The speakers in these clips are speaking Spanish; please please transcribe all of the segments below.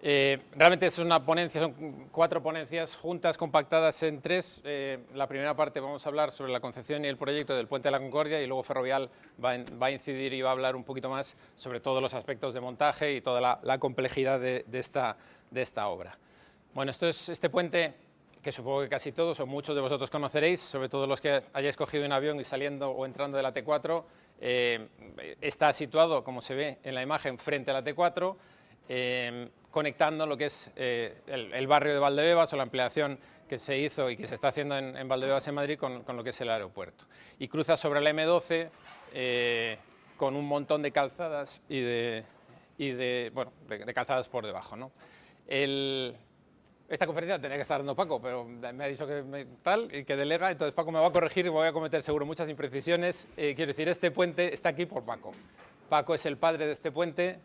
Realmente es una ponencia, son 4 ponencias juntas, compactadas en 3. La primera parte vamos a hablar sobre la concepción y el proyecto del Puente de la Concordia, y luego Ferrovial va a incidir y va a hablar un poquito más sobre todos los aspectos de montaje y toda la complejidad de esta obra. Bueno, este puente, que supongo que casi todos o muchos de vosotros conoceréis, sobre todo los que hayáis cogido un avión y saliendo o entrando de la T4, está situado, como se ve en la imagen, frente a la T4, conectando lo que es el barrio de Valdebebas, o la ampliación que se hizo y que se está haciendo en Valdebebas, en Madrid, con lo que es el aeropuerto. Y cruza sobre la M12 con un montón de calzadas y de calzadas por debajo, ¿no? Esta conferencia la tenía que estar dando Paco, pero me ha dicho que delega, entonces Paco me va a corregir y voy a cometer seguro muchas imprecisiones. Quiero decir, este puente está aquí por Paco. Paco es el padre de este puente.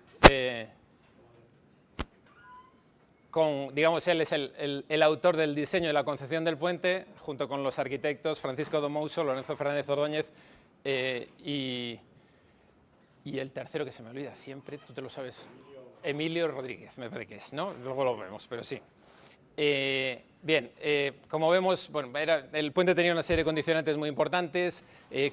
Digamos, él es el autor del diseño y la concepción del puente, junto con los arquitectos Francisco Domouso, Lorenzo Fernández Ordóñez y el tercero que se me olvida siempre, tú te lo sabes, Emilio Rodríguez, me parece que es, ¿no? Luego lo vemos, pero sí. Bien, como vemos, bueno, el puente tenía una serie de condicionantes muy importantes: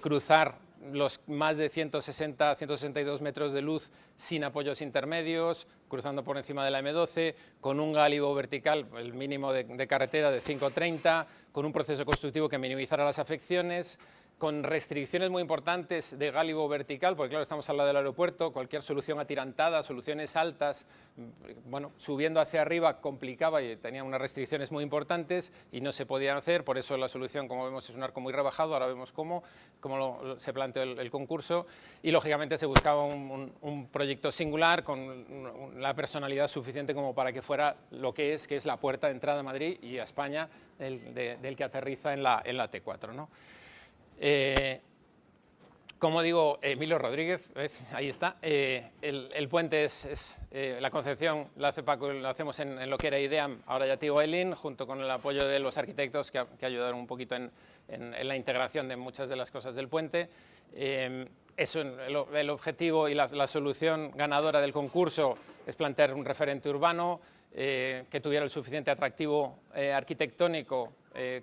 cruzar los más de 162 metros de luz sin apoyos intermedios, cruzando por encima de la M12, con un gálibo vertical, el mínimo de carretera, de 5,30, con un proceso constructivo que minimizara las afecciones, con restricciones muy importantes de gálibo vertical, porque claro, estamos al lado del aeropuerto, cualquier solución atirantada, soluciones altas, bueno, subiendo hacia arriba complicaba y tenía unas restricciones muy importantes y no se podían hacer. Por eso la solución, como vemos, es un arco muy rebajado. Ahora vemos cómo se planteó el concurso, y lógicamente se buscaba un proyecto singular con la personalidad suficiente como para que fuera lo que es la puerta de entrada a Madrid y a España del que aterriza en la T4, ¿no? Como digo, Emilio Rodríguez, ¿ves? Ahí está. El puente la concepción la hace Paco, la hacemos en lo que era IDEAM, ahora ya TIO Elin, junto con el apoyo de los arquitectos que ayudaron un poquito en la integración de muchas de las cosas del puente. El objetivo y la solución ganadora del concurso es plantear un referente urbano que tuviera el suficiente atractivo arquitectónico,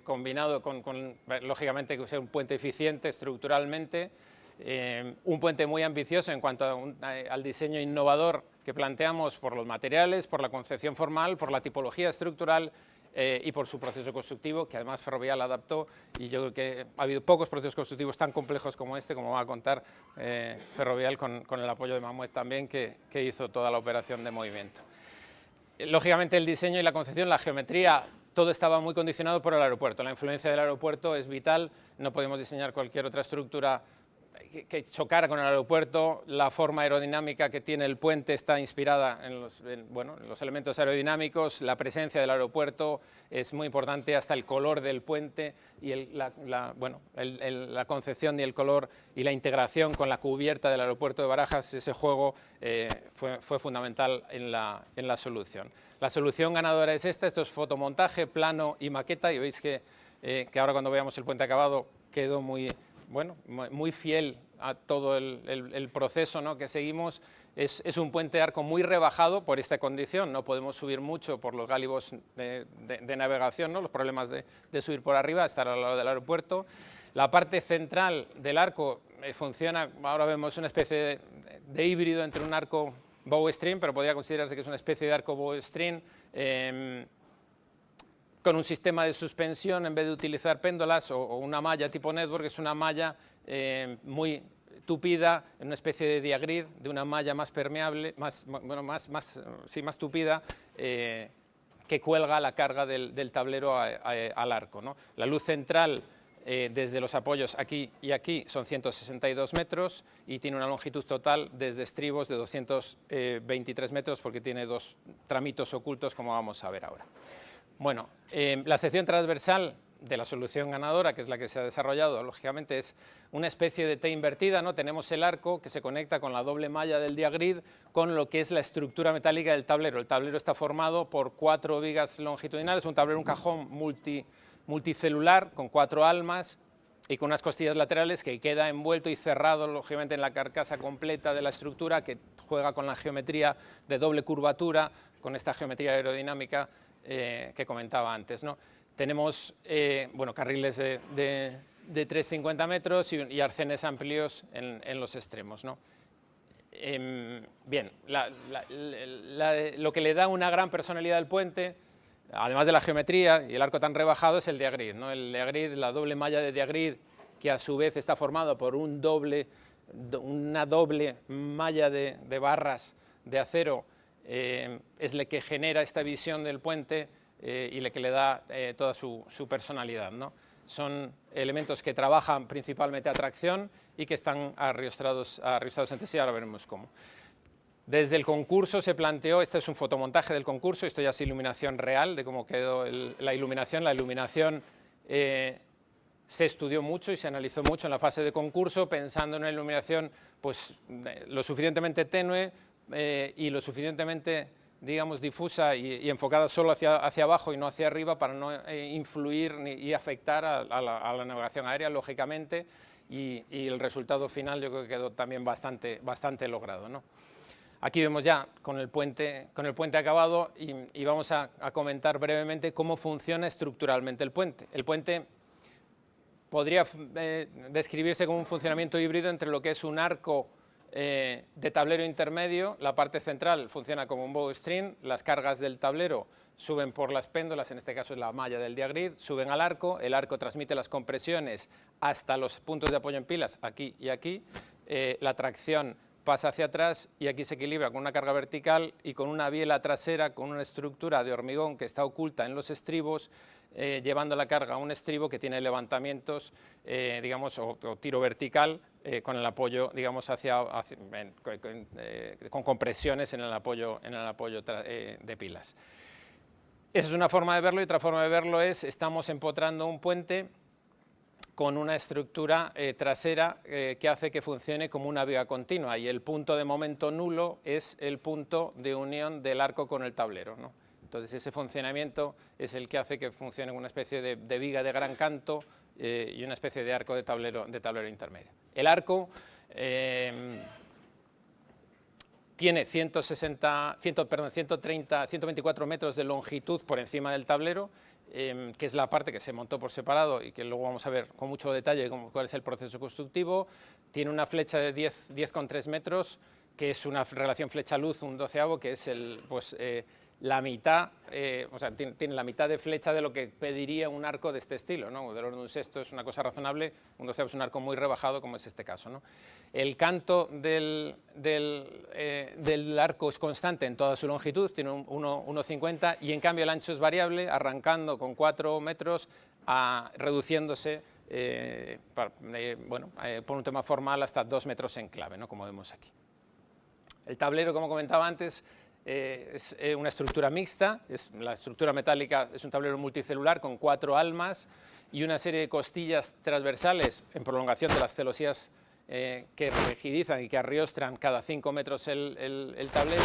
combinado con, lógicamente, que sea un puente eficiente estructuralmente, un puente muy ambicioso en cuanto al diseño innovador que planteamos, por los materiales, por la concepción formal, por la tipología estructural y por su proceso constructivo, que además Ferrovial adaptó, y yo creo que ha habido pocos procesos constructivos tan complejos como este, como va a contar Ferrovial con el apoyo de Mamuet también, que hizo toda la operación de movimiento. Lógicamente el diseño y la concepción, la geometría, todo estaba muy condicionado por el aeropuerto. La influencia del aeropuerto es vital, no podemos diseñar cualquier otra estructura que chocara con el aeropuerto. La forma aerodinámica que tiene el puente está inspirada en los elementos aerodinámicos. La presencia del aeropuerto es muy importante, hasta el color del puente y la concepción y el color y la integración con la cubierta del aeropuerto de Barajas. Ese juego fue fundamental en la solución. La solución ganadora es esta. Esto es fotomontaje, plano y maqueta, y veis que ahora, cuando veamos el puente acabado, quedó muy fiel a todo el proceso, ¿no?, que seguimos. Es un puente de arco muy rebajado por esta condición. No podemos subir mucho por los gálibos de navegación, ¿no?, los problemas de subir por arriba, estar al lado del aeropuerto. La parte central del arco funciona, ahora vemos una especie de híbrido entre un arco bowstring, pero podría considerarse que es una especie de arco bowstring, con un sistema de suspensión en vez de utilizar péndolas, o una malla tipo network. Es una malla muy tupida, en una especie de diagrid, de una malla más permeable, más tupida, que cuelga la carga del tablero al arco, ¿no? La luz central, desde los apoyos aquí y aquí, son 162 metros y tiene una longitud total desde estribos de 223 metros, porque tiene 2 tramitos ocultos, como vamos a ver ahora. Bueno, la sección transversal de la solución ganadora, que es la que se ha desarrollado, lógicamente, es una especie de T invertida, ¿no? Tenemos el arco que se conecta con la doble malla del diagrid con lo que es la estructura metálica del tablero. El tablero está formado por 4 vigas longitudinales, un tablero, un cajón multicelular con 4 almas, y con unas costillas laterales que queda envuelto y cerrado, lógicamente, en la carcasa completa de la estructura, que juega con la geometría de doble curvatura, con esta geometría aerodinámica que comentaba antes, ¿no? Tenemos bueno, carriles de 3,50 metros y arcenes amplios en los extremos, ¿no? Bien, lo que le da una gran personalidad al puente, además de la geometría y el arco tan rebajado, es el diagrid, ¿no? El diagrid, la doble malla de diagrid, que a su vez está formado por una doble malla de barras de acero, es la que genera esta visión del puente y la que le da toda su personalidad, ¿no? Son elementos que trabajan principalmente a tracción y que están arriostrados entre sí, ahora veremos cómo. Desde el concurso se planteó, este es un fotomontaje del concurso, esto ya es iluminación real, de cómo quedó la iluminación. La iluminación se estudió mucho y se analizó mucho en la fase de concurso, pensando en una iluminación pues, lo suficientemente tenue y lo suficientemente, digamos, difusa y enfocada solo hacia abajo y no hacia arriba, para no influir y afectar a la navegación aérea, lógicamente, y el resultado final yo creo que quedó también bastante logrado, ¿no? Aquí vemos ya con el puente acabado y vamos a comentar brevemente cómo funciona estructuralmente el puente. El puente podría describirse como un funcionamiento híbrido entre lo que es un arco de tablero intermedio. La parte central funciona como un bowstring, las cargas del tablero suben por las péndolas, en este caso es la malla del diagrid, suben al arco, el arco transmite las compresiones hasta los puntos de apoyo en pilas, aquí y aquí, la tracción pasa hacia atrás y aquí se equilibra con una carga vertical y con una biela trasera, con una estructura de hormigón que está oculta en los estribos, llevando la carga a un estribo que tiene levantamientos, digamos, o tiro vertical, con el apoyo, digamos, con compresiones en el apoyo de pilas. Esa es una forma de verlo, y otra forma de verlo es, estamos empotrando un puente con una estructura trasera que hace que funcione como una viga continua, y el punto de momento nulo es el punto de unión del arco con el tablero, ¿no? Entonces ese funcionamiento es el que hace que funcione una especie de viga de gran canto y una especie de arco de tablero intermedio. El arco tiene 124 metros de longitud por encima del tablero, que es la parte que se montó por separado y que luego vamos a ver con mucho detalle cuál es el proceso constructivo. Tiene una flecha de 10,3 metros, que es una relación flecha-luz, un doceavo, que es la mitad, o sea, tiene la mitad de flecha de lo que pediría un arco de este estilo, ¿no? Del orden de un sexto es una cosa razonable, un doceavo es un arco muy rebajado, como es este caso, ¿no? El canto del arco es constante en toda su longitud, tiene 1,50, y en cambio el ancho es variable, arrancando con 4 metros, reduciéndose, por un tema formal, hasta 2 metros en clave, ¿no? Como vemos aquí. El tablero, como comentaba antes, es una estructura mixta, la estructura metálica es un tablero multicelular con 4 almas y una serie de costillas transversales en prolongación de las celosías que rigidizan y que arriostran cada 5 metros el tablero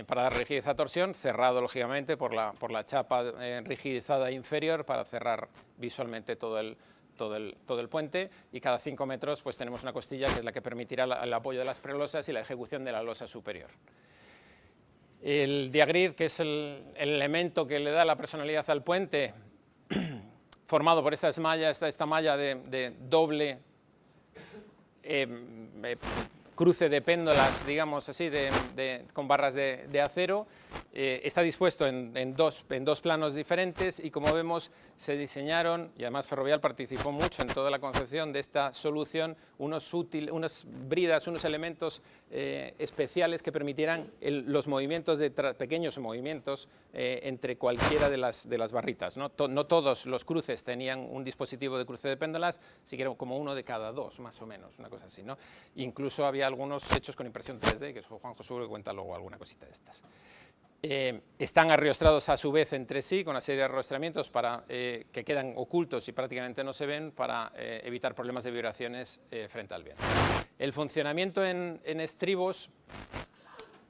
para dar rigidez a torsión, cerrado lógicamente por la chapa rigidizada inferior para cerrar visualmente todo el puente, y cada 5 metros pues tenemos una costilla que es la que permitirá el apoyo de las prelosas y la ejecución de la losa superior. El diagrid, que es el elemento que le da la personalidad al puente, formado por esta malla de doble cruce de péndolas, digamos así, con barras de acero, está dispuesto en dos planos diferentes, y como vemos se diseñaron, y además Ferrovial participó mucho en toda la concepción de esta solución, unas bridas, unos elementos especiales que permitieran los movimientos pequeños movimientos entre cualquiera de las barritas, ¿no? No todos los cruces tenían un dispositivo de cruce de péndolas, siquiera como uno de cada dos, más o menos, una cosa así, ¿no? Incluso había algunos hechos con impresión 3D, que Juanjo seguro que cuenta luego alguna cosita de estas. Están arriostrados a su vez entre sí, con una serie de arrostramientos que quedan ocultos y prácticamente no se ven, para evitar problemas de vibraciones frente al viento. El funcionamiento en estribos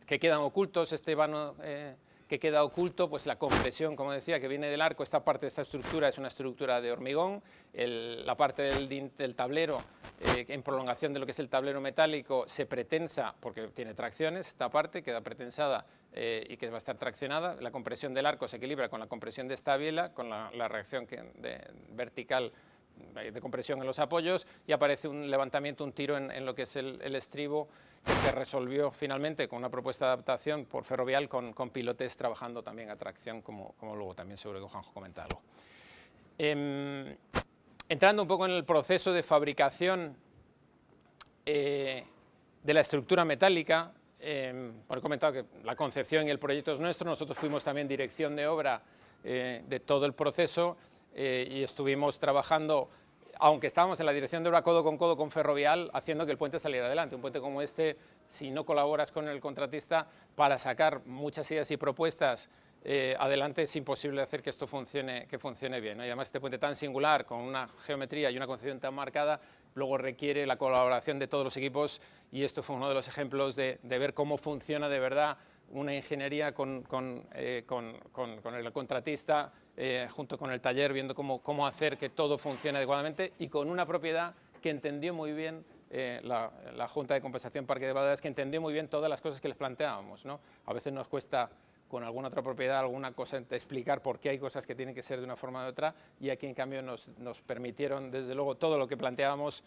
que quedan ocultos, este vano que queda oculto, pues la compresión, como decía, que viene del arco. Esta parte de esta estructura es una estructura de hormigón, la parte del tablero, en prolongación de lo que es el tablero metálico, se pretensa, porque tiene tracciones, esta parte queda pretensada y que va a estar traccionada. La compresión del arco se equilibra con la compresión de esta biela, con la reacción vertical de compresión en los apoyos, y aparece un levantamiento, un tiro en lo que es el estribo, que se resolvió finalmente con una propuesta de adaptación por Ferrovial con pilotes trabajando también a tracción, como luego también seguro que Juanjo comenta algo. Entrando un poco en el proceso de fabricación de la estructura metálica, he comentado que la concepción y el proyecto es nuestro. Nosotros fuimos también dirección de obra de todo el proceso y estuvimos trabajando, aunque estábamos en la dirección de obra codo con Ferrovial, haciendo que el puente saliera adelante. Un puente como este, si no colaboras con el contratista para sacar muchas ideas y propuestas adelante, es imposible hacer que esto funcione bien, ¿no? Y además este puente tan singular, con una geometría y una concepción tan marcada, luego requiere la colaboración de todos los equipos, y esto fue uno de los ejemplos de ver cómo funciona de verdad una ingeniería con el contratista, junto con el taller, viendo cómo hacer que todo funcione adecuadamente, y con una propiedad que entendió muy bien la Junta de Compensación Parque de Badajoz, que entendió muy bien todas las cosas que les planteábamos, ¿no? A veces nos cuesta con alguna otra propiedad, alguna cosa, explicar por qué hay cosas que tienen que ser de una forma u otra, y aquí en cambio nos permitieron, desde luego, todo lo que planteábamos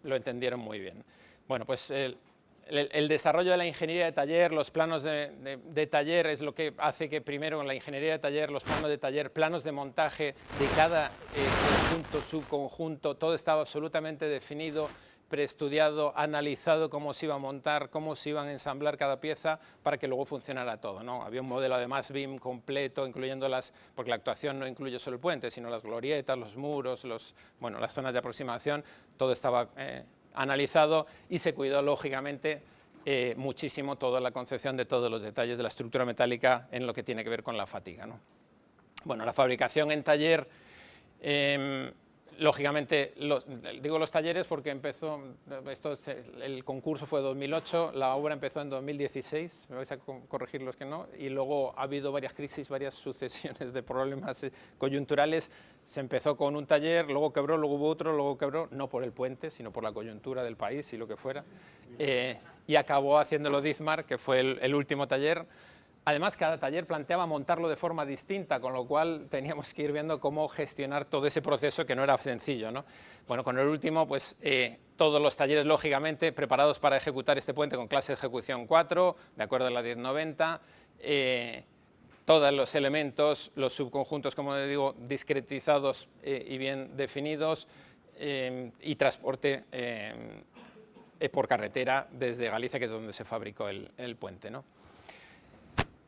lo entendieron muy bien. Bueno, pues el desarrollo de la ingeniería de taller, los planos de taller, es lo que hace que primero en la ingeniería de taller, los planos de taller, planos de montaje de cada conjunto, subconjunto, todo estaba absolutamente definido, preestudiado, analizado cómo se iba a montar, cómo se iban a ensamblar cada pieza para que luego funcionara todo, ¿no? Había un modelo además BIM completo, incluyendo porque la actuación no incluye solo el puente, sino las glorietas, los muros, las zonas de aproximación, todo estaba analizado, y se cuidó lógicamente muchísimo toda la concepción de todos los detalles de la estructura metálica en lo que tiene que ver con la fatiga, ¿no? Bueno, la fabricación en taller, lógicamente, digo los talleres porque empezó, el concurso fue en 2008, la obra empezó en 2016, me vais a corregir los que no, y luego ha habido varias crisis, varias sucesiones de problemas coyunturales. Se empezó con un taller, luego quebró, luego hubo otro, luego quebró, no por el puente, sino por la coyuntura del país y lo que fuera, y acabó haciéndolo Dizmar, que fue el último taller. Además, cada taller planteaba montarlo de forma distinta, con lo cual teníamos que ir viendo cómo gestionar todo ese proceso, que no era sencillo, ¿no? Bueno, con el último, pues todos los talleres, lógicamente, preparados para ejecutar este puente con clase de ejecución 4, de acuerdo a la 1090, todos los elementos, los subconjuntos, como digo, discretizados y bien definidos, y transporte por carretera desde Galicia, que es donde se fabricó el puente, ¿no?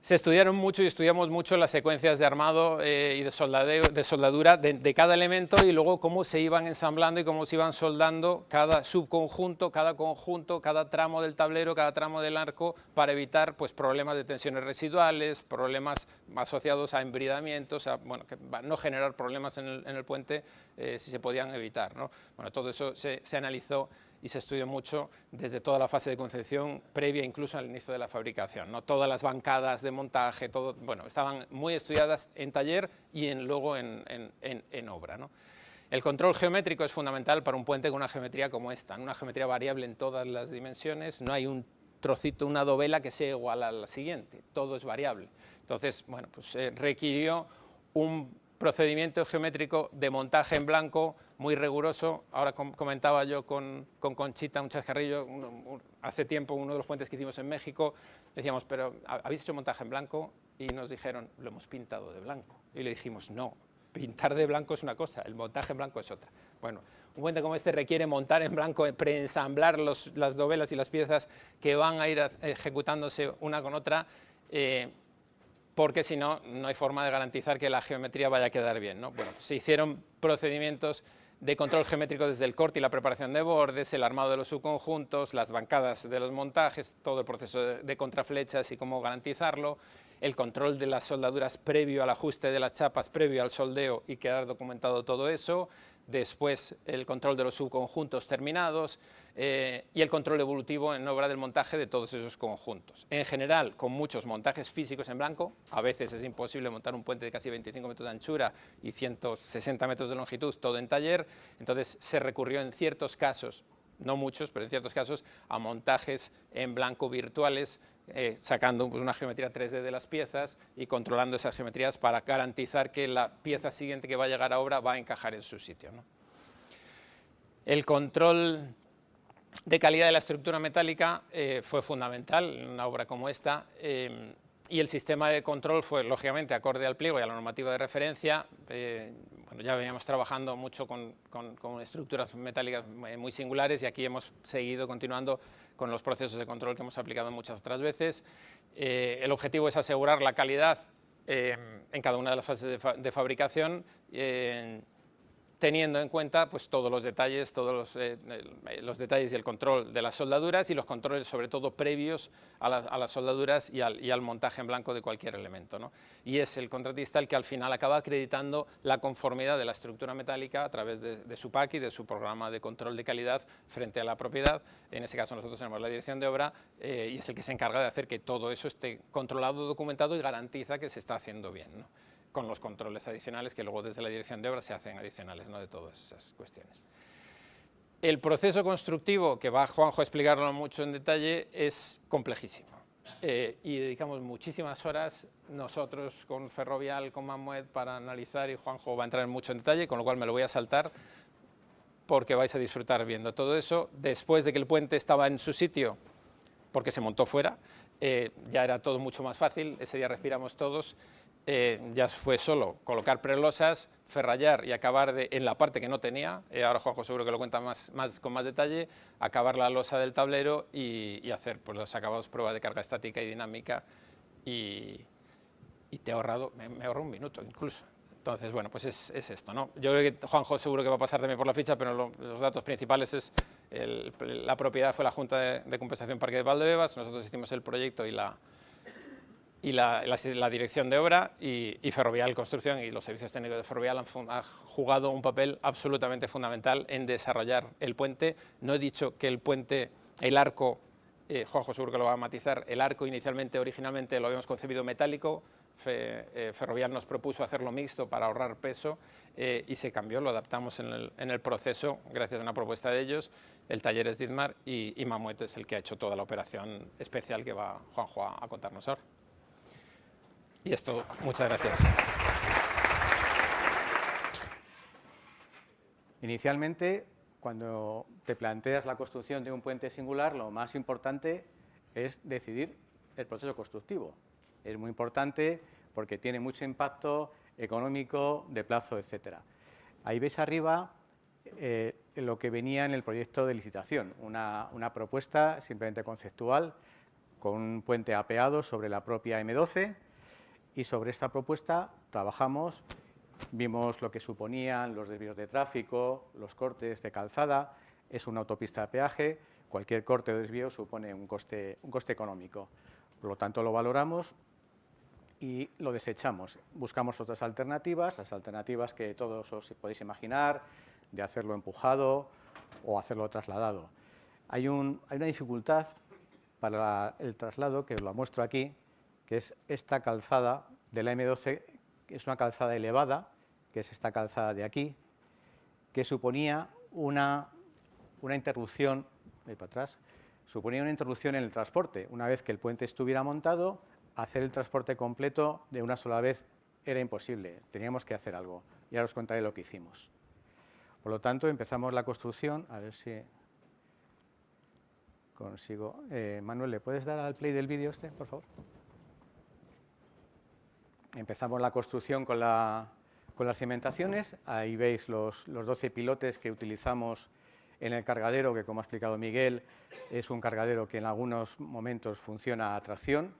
Se estudiaron mucho y estudiamos mucho las secuencias de armado y de soldadura de cada elemento, y luego cómo se iban ensamblando y cómo se iban soldando cada subconjunto, cada conjunto, cada tramo del tablero, cada tramo del arco, para evitar pues, problemas de tensiones residuales, problemas asociados a embridamientos, que no generar problemas en el puente si se podían evitar, ¿no? Bueno, todo eso se analizó y se estudió mucho desde toda la fase de concepción previa, incluso al inicio de la fabricación, ¿no? Todas las bancadas de montaje, todo, estaban muy estudiadas en taller y luego en obra, ¿no? El control geométrico es fundamental para un puente con una geometría como esta, una geometría variable en todas las dimensiones. No hay un trocito, una dovela que sea igual a la siguiente, todo es variable. Entonces, requirió un procedimiento geométrico de montaje en blanco muy riguroso. Ahora comentaba yo con Conchita, un chascarrillo, hace tiempo, uno de los puentes que hicimos en México, decíamos, pero ¿habéis hecho montaje en blanco? Y nos dijeron, lo hemos pintado de blanco. Y le dijimos, no, pintar de blanco es una cosa, el montaje en blanco es otra. Bueno, un puente como este requiere montar en blanco, preensamblar las dovelas y las piezas que van a ir ejecutándose una con otra, porque si no, no hay forma de garantizar que la geometría vaya a quedar bien, ¿no? Bueno, se hicieron procedimientos de control geométrico desde el corte y la preparación de bordes, el armado de los subconjuntos, las bancadas de los montajes, todo el proceso de contraflechas y cómo garantizarlo, el control de las soldaduras previo al ajuste de las chapas, previo al soldeo, y quedar documentado todo eso, después el control de los subconjuntos terminados y el control evolutivo en obra del montaje de todos esos conjuntos. En general, con muchos montajes físicos en blanco, a veces es imposible montar un puente de casi 25 metros de anchura y 160 metros de longitud, todo en taller, entonces se recurrió en ciertos casos, no muchos, pero en ciertos casos, a montajes en blanco virtuales, sacando pues, una geometría 3D de las piezas y controlando esas geometrías para garantizar que la pieza siguiente que va a llegar a obra va a encajar en su sitio, ¿no? El control de calidad de la estructura metálica fue fundamental en una obra como esta, y el sistema de control fue, lógicamente, acorde al pliego y a la normativa de referencia. Bueno, ya veníamos trabajando mucho con estructuras metálicas muy singulares y aquí hemos seguido continuando con los procesos de control que hemos aplicado muchas otras veces. El objetivo es asegurar la calidad en cada una de las fases de fabricación, teniendo en cuenta pues, todos los detalles y el control de las soldaduras y los controles sobre todo previos a las soldaduras y al montaje en blanco de cualquier elemento, ¿no? Y es el contratista el que al final acaba acreditando la conformidad de la estructura metálica a través de su PAC y de su programa de control de calidad frente a la propiedad. En ese caso nosotros tenemos la dirección de obra y es el que se encarga de hacer que todo eso esté controlado, documentado y garantiza que se está haciendo bien, ¿no? Con los controles adicionales que luego desde la dirección de obra se hacen adicionales, ¿no? De todas esas cuestiones. El proceso constructivo, que va Juanjo a explicarlo mucho en detalle, es complejísimo y dedicamos muchísimas horas nosotros con Ferrovial, con Manmuet para analizar, y Juanjo va a entrar mucho en detalle, con lo cual me lo voy a saltar porque vais a disfrutar viendo todo eso. Después de que el puente estaba en su sitio, porque se montó fuera, ya era todo mucho más fácil, ese día respiramos todos. Ya fue solo colocar prelosas, ferrallar y acabar en la parte que no tenía, ahora Juanjo seguro que lo cuenta con más detalle, acabar la losa del tablero y hacer pues, los acabados, prueba de carga estática y dinámica, y te he ahorrado, me ahorro un minuto incluso. Entonces, bueno, pues es esto, ¿no? Yo creo que Juanjo seguro que va a pasar también por la ficha, pero los datos principales es la propiedad fue la Junta de Compensación Parque de Valdebebas, nosotros hicimos el proyecto y la dirección de obra, y Ferrovial Construcción y los servicios técnicos de Ferrovial han jugado un papel absolutamente fundamental en desarrollar el puente. No he dicho que el puente, el arco, Juanjo seguro que lo va a matizar, el arco originalmente lo habíamos concebido metálico, Ferrovial nos propuso hacerlo mixto para ahorrar peso y se cambió, lo adaptamos en el proceso gracias a una propuesta de ellos. El taller es Dietmar y Manmuet es el que ha hecho toda la operación especial que va Juanjo a contarnos ahora. Y esto, muchas gracias. Inicialmente, cuando te planteas la construcción de un puente singular, lo más importante es decidir el proceso constructivo. Es muy importante porque tiene mucho impacto económico, de plazo, etcétera. Ahí veis arriba lo que venía en el proyecto de licitación, una propuesta simplemente conceptual con un puente apeado sobre la propia M12. Y sobre esta propuesta trabajamos, vimos lo que suponían los desvíos de tráfico, los cortes de calzada. Es una autopista de peaje, cualquier corte o desvío supone un coste económico. Por lo tanto, lo valoramos y lo desechamos. Buscamos otras alternativas, las alternativas que todos os podéis imaginar, de hacerlo empujado o hacerlo trasladado. Hay una dificultad para el traslado, que lo muestro aquí, que es esta calzada de la M12, que es una calzada elevada, que es esta calzada de aquí, que suponía una interrupción, voy para atrás, suponía una interrupción en el transporte. Una vez que el puente estuviera montado, hacer el transporte completo de una sola vez era imposible, teníamos que hacer algo. Y ahora os contaré lo que hicimos. Por lo tanto, empezamos la construcción, a ver si consigo. Manuel, ¿le puedes dar al play del vídeo este, por favor? Empezamos la construcción con las cimentaciones. Ahí veis los 12 pilotes que utilizamos en el cargadero, que como ha explicado Miguel, es un cargadero que en algunos momentos funciona a tracción.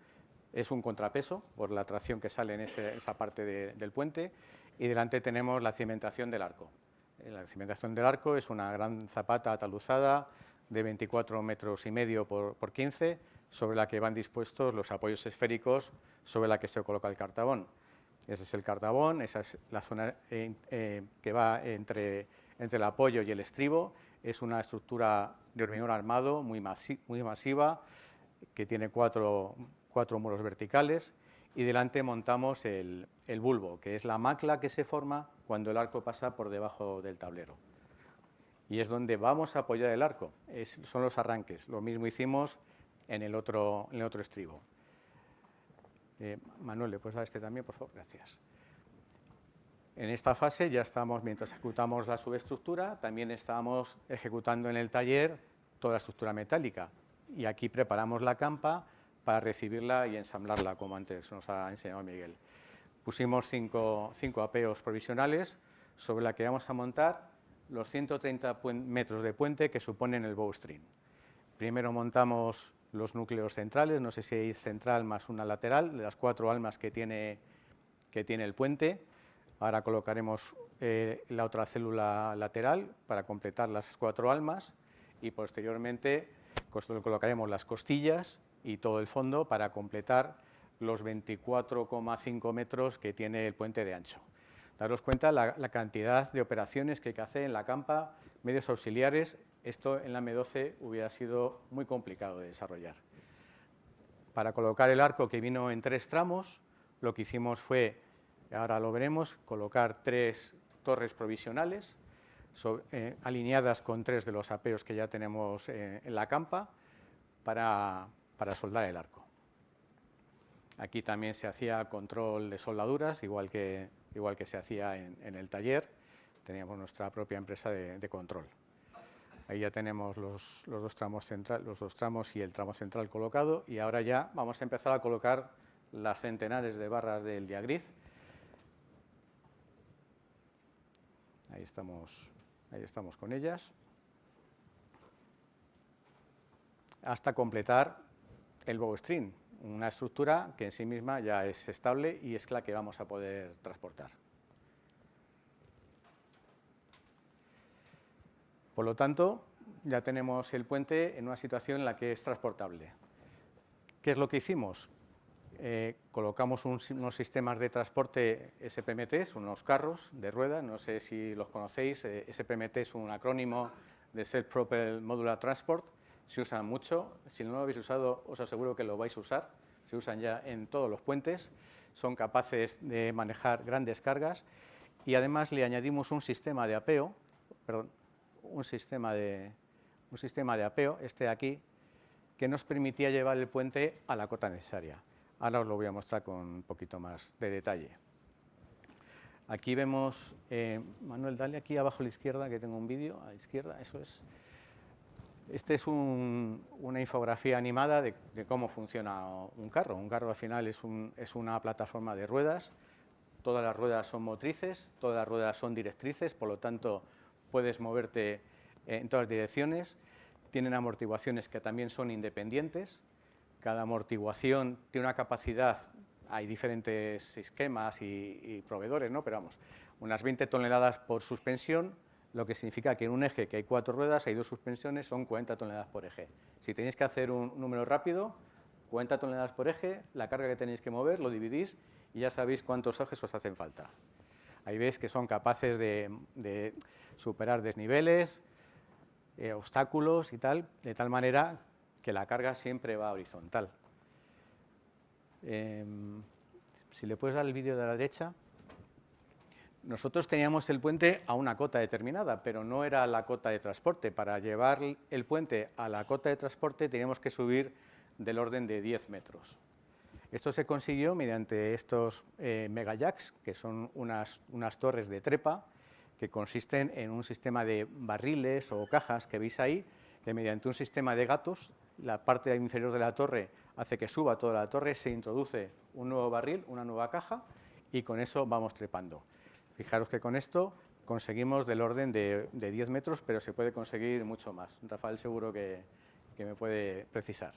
Es un contrapeso por la tracción que sale en esa parte del puente. Y delante tenemos la cimentación del arco. La cimentación del arco es una gran zapata ataluzada de 24,5 metros por 15, sobre la que van dispuestos los apoyos esféricos sobre la que se coloca el cartabón. Ese es el cartabón, esa es la zona que va entre entre el apoyo y el estribo. Es una estructura de hormigón armado muy masiva, que tiene cuatro muros verticales, y delante montamos el bulbo, que es la macla que se forma cuando el arco pasa por debajo del tablero. Y es donde vamos a apoyar el arco, son los arranques. Lo mismo hicimos en el otro estribo. Manuel, ¿le puedes dar este también, por favor? Gracias. En esta fase ya estamos, mientras ejecutamos la subestructura, también estamos ejecutando en el taller toda la estructura metálica. Y aquí preparamos la campa para recibirla y ensamblarla, como antes nos ha enseñado Miguel. Pusimos cinco apeos provisionales sobre la que vamos a montar los 130 metros de puente que suponen el bowstring. Primero montamos los núcleos centrales, no sé si hay central más una lateral, de las 4 almas que tiene el puente. Ahora colocaremos la otra célula lateral para completar las 4 almas y posteriormente colocaremos las costillas y todo el fondo para completar los 24,5 metros que tiene el puente de ancho. Daros cuenta la cantidad de operaciones que hay que hacer en la campa, medios auxiliares. Esto en la M12 hubiera sido muy complicado de desarrollar. Para colocar el arco, que vino en 3 tramos, lo que hicimos fue, ahora lo veremos, colocar 3 torres provisionales alineadas con 3 de los apeos que ya tenemos en la campa para soldar el arco. Aquí también se hacía control de soldaduras, igual que se hacía en el taller. Teníamos nuestra propia empresa de control. Ahí ya tenemos los dos tramos y el tramo central colocado, y ahora ya vamos a empezar a colocar las centenares de barras del diagriz. Ahí estamos con ellas, hasta completar el bowstring, una estructura que en sí misma ya es estable y es la que vamos a poder transportar. Por lo tanto, ya tenemos el puente en una situación en la que es transportable. ¿Qué es lo que hicimos? Colocamos unos sistemas de transporte SPMT, unos carros de rueda, no sé si los conocéis. SPMT es un acrónimo de Self-Propelled Modular Transport, se usan mucho. Si no lo habéis usado, os aseguro que lo vais a usar. Se usan ya en todos los puentes, son capaces de manejar grandes cargas y además le añadimos un sistema de apeo, este de aquí, que nos permitía llevar el puente a la cota necesaria. Ahora os lo voy a mostrar con un poquito más de detalle. Aquí vemos, Manuel, dale aquí abajo a la izquierda, que tengo un vídeo, a la izquierda, eso es. Este es una infografía animada de cómo funciona un carro. Un carro al final es una plataforma de ruedas. Todas las ruedas son motrices, todas las ruedas son directrices, por lo tanto puedes moverte en todas direcciones. Tienen amortiguaciones que también son independientes. Cada amortiguación tiene una capacidad, hay diferentes esquemas y proveedores, ¿no? Pero vamos, unas 20 toneladas por suspensión, lo que significa que en un eje que hay 4 ruedas, hay 2 suspensiones, son 40 toneladas por eje. Si tenéis que hacer un número rápido, 40 toneladas por eje, la carga que tenéis que mover, lo dividís y ya sabéis cuántos ejes os hacen falta. Ahí veis que son capaces de superar desniveles, obstáculos y tal, de tal manera que la carga siempre va horizontal. Si le puedes dar el vídeo de la derecha. Nosotros teníamos el puente a una cota determinada, pero no era la cota de transporte. Para llevar el puente a la cota de transporte teníamos que subir del orden de 10 metros. Esto se consiguió mediante estos megajacks, que son unas torres de trepa, que consisten en un sistema de barriles o cajas que veis ahí, que mediante un sistema de gatos, la parte inferior de la torre hace que suba toda la torre, se introduce un nuevo barril, una nueva caja, y con eso vamos trepando. Fijaros que con esto conseguimos del orden de 10 metros, pero se puede conseguir mucho más. Rafael seguro que me puede precisar.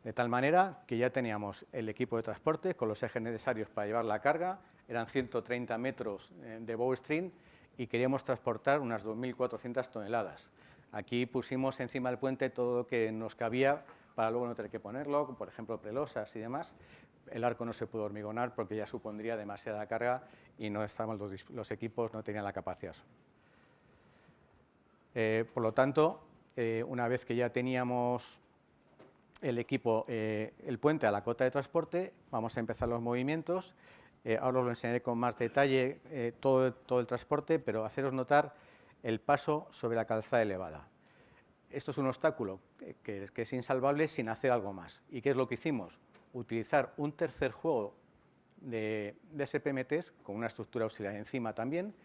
De tal manera que ya teníamos el equipo de transporte con los ejes necesarios para llevar la carga, eran 130 metros de bowstring y queríamos transportar unas 2.400 toneladas. Aquí pusimos encima del puente todo lo que nos cabía para luego no tener que ponerlo, por ejemplo, prelosas y demás. El arco no se pudo hormigonar porque ya supondría demasiada carga y no estaban los equipos, no tenían la capacidad. Por lo tanto, una vez que ya teníamos el equipo, el puente a la cota de transporte, vamos a empezar los movimientos. Ahora os lo enseñaré con más detalle todo el transporte, pero haceros notar el paso sobre la calzada elevada. Esto es un obstáculo que es insalvable sin hacer algo más. ¿Y qué es lo que hicimos? Utilizar un tercer juego de SPMTs con una estructura auxiliar encima también,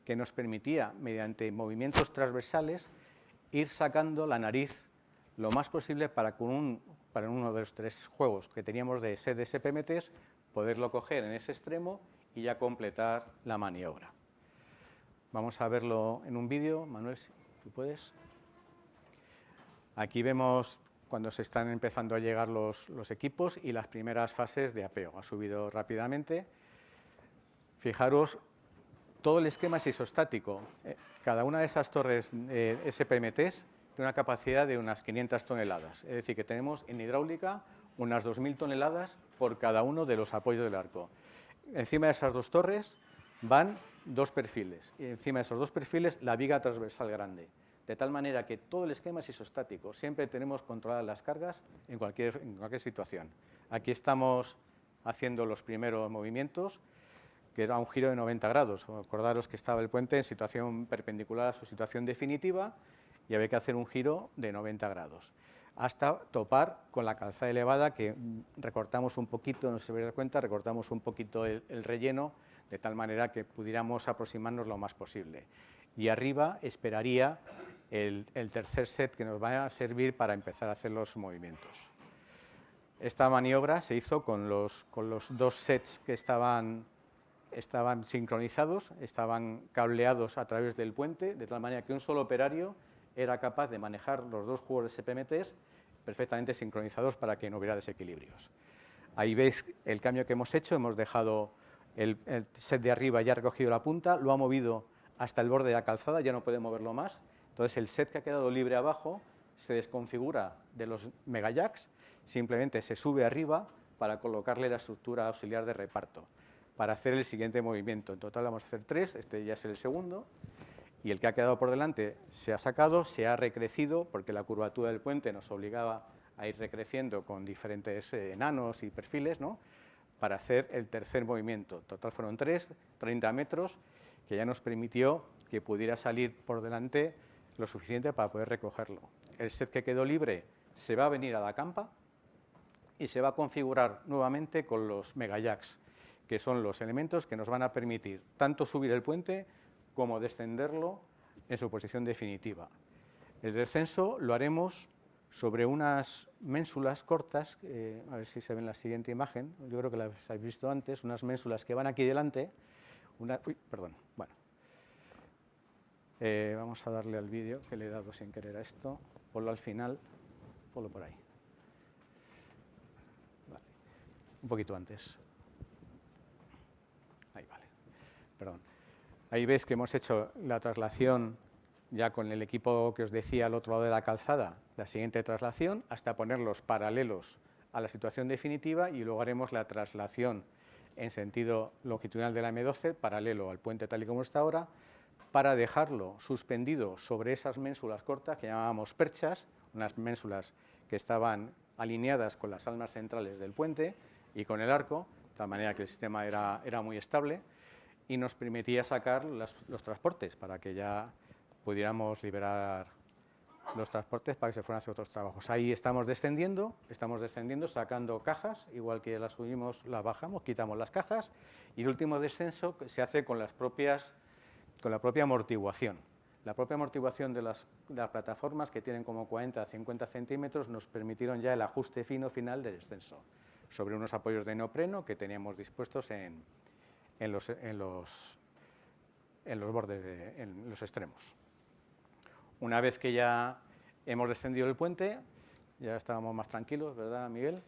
que nos permitía, mediante movimientos transversales, ir sacando la nariz lo más posible para uno de los tres juegos que teníamos de set de SPMTs, poderlo coger en ese extremo y ya completar la maniobra. Vamos a verlo en un vídeo, Manuel, si tú puedes. Aquí vemos cuando se están empezando a llegar los equipos y las primeras fases de apeo. Ha subido rápidamente. Fijaros, todo el esquema es isostático. Cada una de esas torres SPMTs tiene una capacidad de unas 500 toneladas. Es decir, que tenemos en hidráulica unas 2.000 toneladas por cada uno de los apoyos del arco. Encima de esas dos torres van dos perfiles y encima de esos dos perfiles la viga transversal grande. De tal manera que todo el esquema es isostático. Siempre tenemos controladas las cargas en cualquier situación. Aquí estamos haciendo los primeros movimientos, que era un giro de 90 grados. Acordaros que estaba el puente en situación perpendicular a su situación definitiva y había que hacer un giro de 90 grados, hasta topar con la calzada elevada, que recortamos un poquito, no se veis cuenta, recortamos un poquito el relleno, de tal manera que pudiéramos aproximarnos lo más posible. Y arriba esperaría el tercer set que nos va a servir para empezar a hacer los movimientos. Esta maniobra se hizo con los dos sets que estaban sincronizados, estaban cableados a través del puente, de tal manera que un solo operario era capaz de manejar los dos juegos de SPMTs perfectamente sincronizados para que no hubiera desequilibrios. Ahí veis el cambio que hemos hecho, hemos dejado el set de arriba ya recogido la punta, lo ha movido hasta el borde de la calzada, ya no puede moverlo más. Entonces el set que ha quedado libre abajo se desconfigura de los megajacks, simplemente se sube arriba para colocarle la estructura auxiliar de reparto, para hacer el siguiente movimiento. En total vamos a hacer 3, este ya es el segundo, y el que ha quedado por delante se ha sacado, se ha recrecido, porque la curvatura del puente nos obligaba a ir recreciendo con diferentes enanos y perfiles, ¿no?, para hacer el tercer movimiento. En total fueron 3, 30 metros, que ya nos permitió que pudiera salir por delante lo suficiente para poder recogerlo. El set que quedó libre se va a venir a la campa y se va a configurar nuevamente con los megajacks, que son los elementos que nos van a permitir tanto subir el puente como descenderlo en su posición definitiva. El descenso lo haremos sobre unas ménsulas cortas, a ver si se ve en la siguiente imagen, yo creo que las habéis visto antes, unas ménsulas que van aquí delante. Vamos a darle al vídeo, que le he dado sin querer a esto, ponlo al final, ponlo por ahí. Vale. Un poquito antes. Ahí, vale. Perdón. Ahí veis que hemos hecho la traslación ya con el equipo que os decía al otro lado de la calzada, la siguiente traslación, hasta ponerlos paralelos a la situación definitiva, y luego haremos la traslación en sentido longitudinal de la M12, paralelo al puente tal y como está ahora, para dejarlo suspendido sobre esas ménsulas cortas que llamábamos perchas, unas ménsulas que estaban alineadas con las almas centrales del puente y con el arco, de tal manera que el sistema era muy estable y nos permitía sacar los transportes para que ya pudiéramos liberar los transportes para que se fueran a hacer otros trabajos. Ahí estamos descendiendo, sacando cajas, igual que las subimos, las bajamos, quitamos las cajas, y el último descenso se hace con la propia amortiguación. La propia amortiguación de las plataformas, que tienen como 40 a 50 centímetros, nos permitieron ya el ajuste fino final del descenso sobre unos apoyos de neopreno que teníamos dispuestos en los bordes, en los extremos. Una vez que ya hemos descendido el puente, ya estábamos más tranquilos, ¿verdad, Miguel?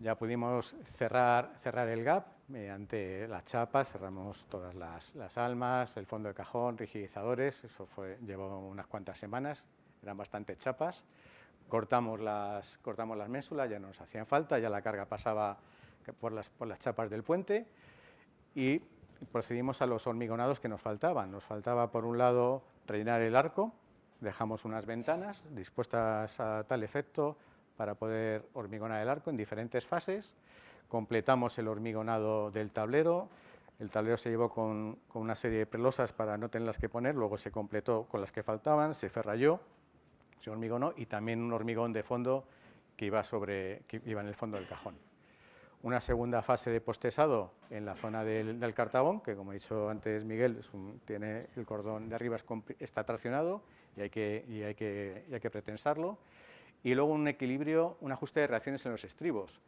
Ya pudimos cerrar el gap mediante las chapas, cerramos todas las almas, el fondo de cajón, rigidizadores, eso llevó unas cuantas semanas, eran bastantes chapas. Cortamos las ménsulas, ya no nos hacían falta, ya la carga pasaba por las chapas del puente, y procedimos a los hormigonados que nos faltaban. Nos faltaba, por un lado, rellenar el arco. Dejamos unas ventanas dispuestas a tal efecto para poder hormigonar el arco en diferentes fases. Completamos el hormigonado del tablero. El tablero se llevó con una serie de pelosas para no tenerlas que poner, luego se completó con las que faltaban, se ferralló, se hormigonó y también un hormigón de fondo que iba en el fondo del cajón. Una segunda fase de postesado en la zona del cartabón, que como ha dicho antes Miguel, tiene el cordón de arriba está traccionado y hay que pretensarlo. Y luego un equilibrio, un ajuste de reacciones en los estribos.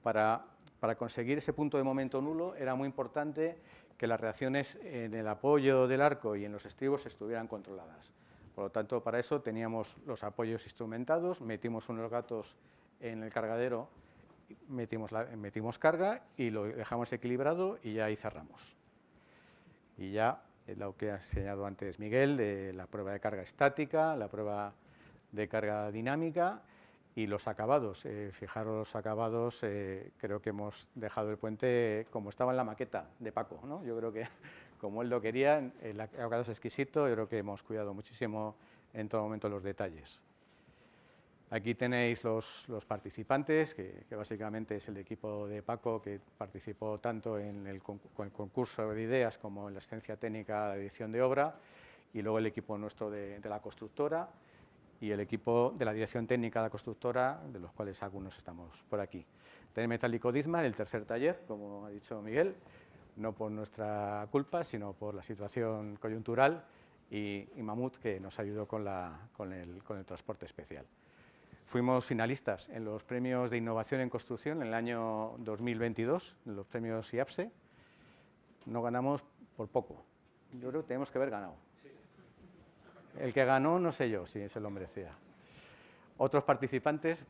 Para conseguir ese punto de momento nulo era muy importante que las reacciones en el apoyo del arco y en los estribos estuvieran controladas. Por lo tanto, para eso teníamos los apoyos instrumentados, metimos unos gatos en el cargadero, metimos carga y lo dejamos equilibrado y ya ahí cerramos. Y ya lo que ha enseñado antes Miguel, de la prueba de carga estática, la prueba de carga dinámica y los acabados. Fijaros los acabados, creo que hemos dejado el puente como estaba en la maqueta de Paco, ¿no? Yo creo que como él lo quería, el acabado es exquisito, yo creo que hemos cuidado muchísimo en todo momento los detalles. Aquí tenéis los participantes, que básicamente es el equipo de Paco que participó tanto en el concurso de ideas como en la asistencia técnica de edición de obra, y luego el equipo nuestro de la constructora y el equipo de la dirección técnica de la constructora, de los cuales algunos estamos por aquí. Taller Metálico Dizmar, el tercer taller, como ha dicho Miguel, no por nuestra culpa, sino por la situación coyuntural, y Mamut, que nos ayudó con el transporte especial. Fuimos finalistas en los premios de innovación en construcción en el año 2022, en los premios IAPSE. No ganamos por poco. Yo creo que tenemos que haber ganado. El que ganó, no sé yo si se lo merecía. Otros participantes,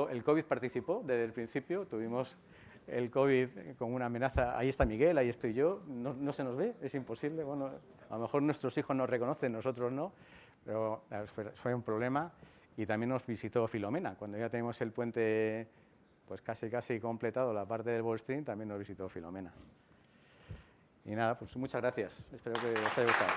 el COVID participó desde el principio, tuvimos el COVID como una amenaza. Ahí está Miguel, ahí estoy yo, no se nos ve, es imposible. Bueno, a lo mejor nuestros hijos nos reconocen, nosotros no, pero fue un problema. Y también nos visitó Filomena, cuando ya tenemos el puente pues casi completado, la parte del Wall Street, también nos visitó Filomena. Y nada, pues muchas gracias, espero que os haya gustado.